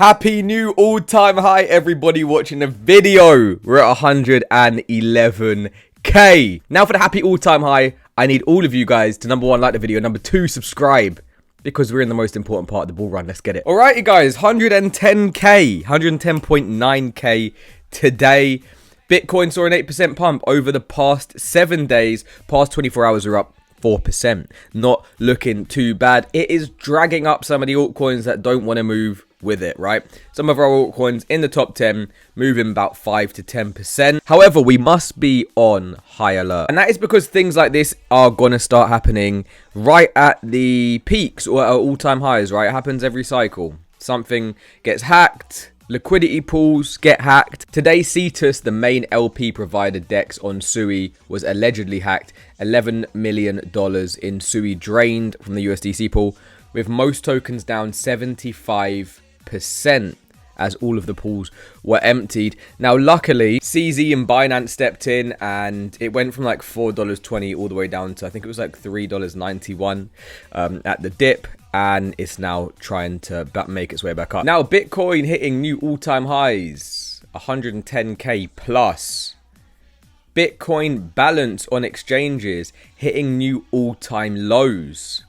Happy new all-time high, everybody watching the video. We're at 111k. Now for the happy all-time high, I need all of you guys to number one, like the video, number two, subscribe, because we're in the most important part of the bull run. Let's get it. Alrighty guys, 110k, 110.9k today. Bitcoin saw an 8% pump over the past 7 days. Past 24 hours are up 4%. Not looking too bad. It is dragging up some of the altcoins that don't want to move with it, right? Some of our altcoins in the top 10 moving about 5 to 10%. However, we must be on high alert, and that is because things like this are gonna start happening right at the peaks or at all-time highs, right? It happens every cycle. Something gets hacked, liquidity pools get hacked. Today, Cetus, the main LP provider DEX on Sui, was allegedly hacked. $11 million in Sui drained from the USDC pool, with most tokens down 75% as all of the pools were emptied. Now, luckily, CZ and Binance stepped in and it went from like $4.20 all the way down to, I think it was like $3.91 at the dip. And it's now trying to make its way back up. Now, Bitcoin hitting new all-time highs, 110k plus. Bitcoin balance on exchanges hitting new all-time lows.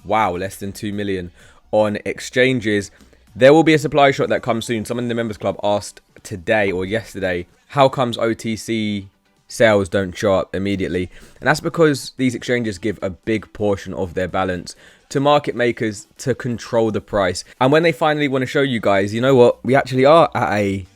Wow, less than 2 million on exchanges. There will be a supply shot that comes soon. Someone in the members club asked today or yesterday, how comes OTC sales don't show up immediately? And that's because these exchanges give a big portion of their balance to market makers to control the price. And when they finally want to show you guys, you know what, we actually are at a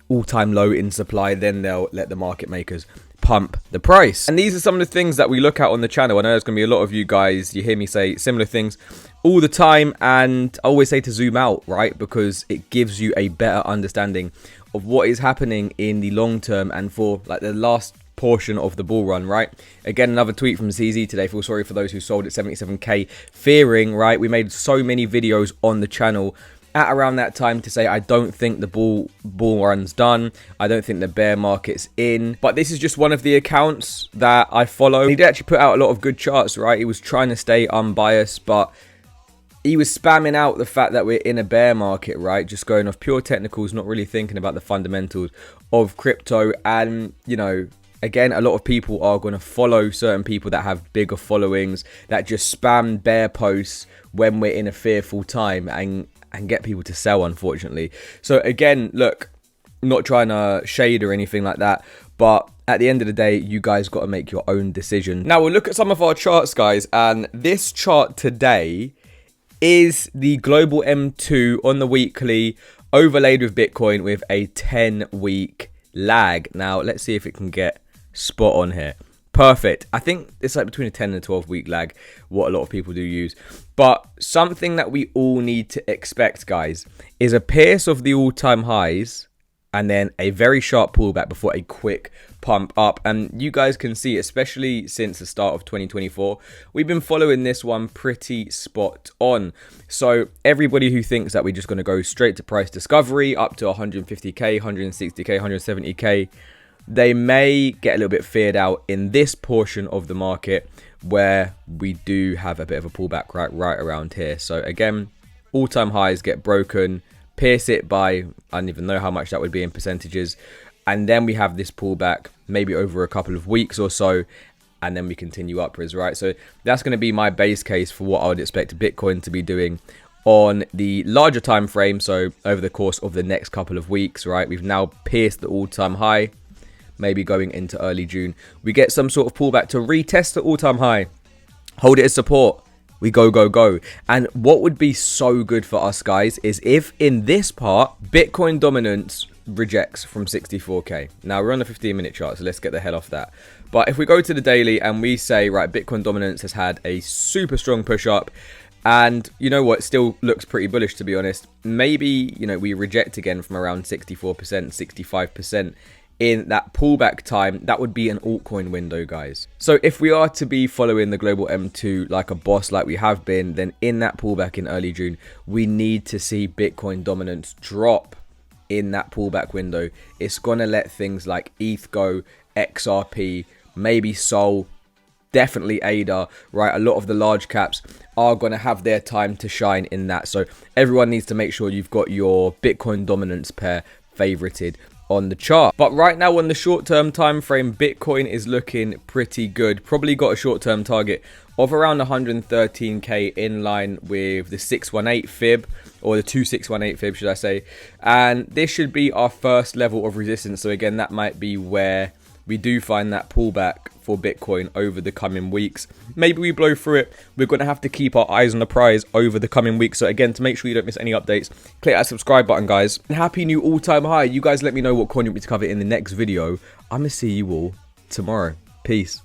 all-time low in supply, then they'll let the market makers pump the price. And these are some of the things that we look at on the channel. I know there's going to be a lot of you guys, you hear me say similar things all the time, and I always say to zoom out, right? Because it gives you a better understanding of what is happening in the long term and for like the last portion of the bull run, right? Again, another tweet from CZ today. Feel sorry for those who sold at 77k, fearing, right? We made so many videos on the channel at around that time to say I don't think the bull run's done. I don't think the bear market's in. But this is just one of the accounts that I follow. He did actually put out a lot of good charts, right? He was trying to stay unbiased, but he was spamming out the fact that we're in a bear market, right? Just going off pure technicals, not really thinking about the fundamentals of crypto. And, you know, again, a lot of people are going to follow certain people that have bigger followings that just spam bear posts when we're in a fearful time and get people to sell, unfortunately. So again, look, not trying to shade or anything like that, but at the end of the day, you guys got to make your own decision. Now we'll look at some of our charts, guys, and this chart today is the global M2 on the weekly overlaid with Bitcoin with a 10-week lag. Now let's see if it can get spot on here. Perfect. I think it's like between a 10 and a 12 week lag, what a lot of people do use. But something that we all need to expect, guys, is a pierce of the all-time highs and then a very sharp pullback before a quick pump up. And you guys can see, especially since the start of 2024, we've been following this one pretty spot on. So everybody who thinks that we're just going to go straight to price discovery up to 150k, 160k, 170k, they may get a little bit feared out in this portion of the market where we do have a bit of a pullback right around here. So again, all-time highs get broken, pierce it by, I don't even know how much that would be in percentages, and then we have this pullback maybe over a couple of weeks or so, and then we continue upwards, right? So that's going to be my base case for what I would expect Bitcoin to be doing on the larger time frame. So over the course of the next couple of weeks, right? We've now pierced the all-time high. Maybe going into early June, we get some sort of pullback to retest the all-time high, hold it as support, we go. And what would be so good for us, guys, is if in this part, Bitcoin dominance rejects from 64k. Now we're on the 15-minute chart, so let's get the hell off that. But if we go to the daily and we say, right, Bitcoin dominance has had a super strong push up, and you know what, still looks pretty bullish, to be honest. Maybe, you know, we reject again from around 64%, 65%. In that pullback time, that would be an altcoin window, guys. So if we are to be following the global M2 like a boss, like we have been, then in that pullback in early June, we need to see Bitcoin dominance drop in that pullback window. It's going to let things like ETH go, XRP, maybe Sol, definitely ADA, right? A lot of the large caps are going to have their time to shine in that. So everyone needs to make sure you've got your Bitcoin dominance pair favorited on the chart. But right now on the short-term time frame, Bitcoin is looking pretty good. Probably got a short-term target of around 113k in line with the 618 fib, or the 2618 fib should I say, and this should be our first level of resistance. So again, that might be where we do find that pullback for Bitcoin over the coming weeks. Maybe we blow through it. We're going to have to keep our eyes on the prize over the coming weeks. So again, to make sure you don't miss any updates, click that subscribe button, guys. And happy new all-time high. You guys let me know what coin you want me to cover in the next video. I'm going to see you all tomorrow. Peace.